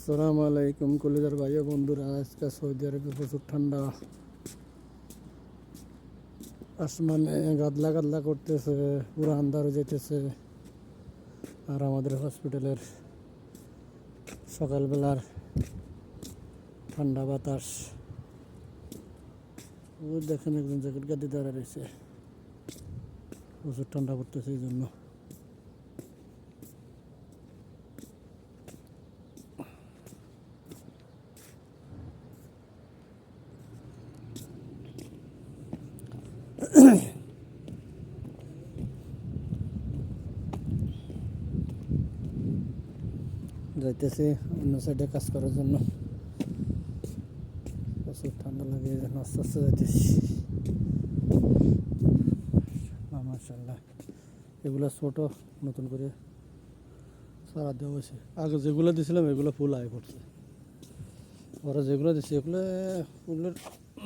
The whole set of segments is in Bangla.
আসসালামু আলাইকুম কলিজার ভাই ও বন্ধুরা। আজকে সৌদি আরবে প্রচুর ঠান্ডা, আসমানে গাদলা গাদলা করতেছে, পুরো আন্ধার হয়ে যেতেছে। আর আমাদের হসপিটালের সকালবেলার ঠান্ডা বাতাস, ও দেখেন একজন জ্যাকেট গাদি দাঁড়া রয়েছে, প্রচুর ঠান্ডা পড়তেছে এই জন্য। যাইতেছি অন্য সাইডে কাজ করার জন্য, প্রচুর ঠান্ডা লাগে, আস্তে আস্তে যাইতেছি। মাশাআল্লাহ, এগুলো ছোট, নতুন করে সারা দেওয়া হয়েছে। আগে যেগুলো দিয়েছিলাম এগুলো ফুল আয় পড়ছে, ওরা যেগুলো দিচ্ছে এগুলো ফুলের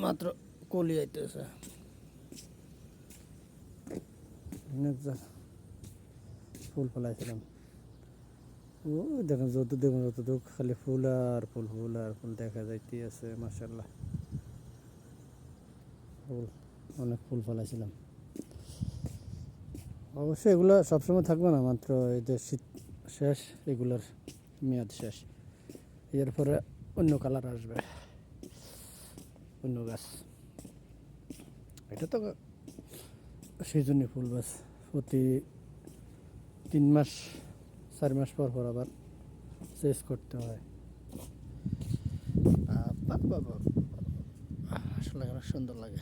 মাত্র কলি আইতেছে। ফুল ফলাইছিলাম, ও দেখেন যতটুক খালি ফুল আর ফুল, ফুল আর ফুল দেখা যাইতে আছে। মাশাআল্লাহ, ফুল, অনেক ফুল ফলাইছিলাম। অবশ্যই এগুলো সবসময় থাকবে না, মাত্র এই যে শীত শেষ, এগুলোর মেয়াদ শেষ, এরপরে অন্য কালার আসবে, অন্য গাছ। এটা তো সিজনি ফুল গাছ, প্রতি 3 মাস 4 মাস পর পর আবার চেঞ্জ করতে হয়। বাবা, আসলে অনেক সুন্দর লাগে।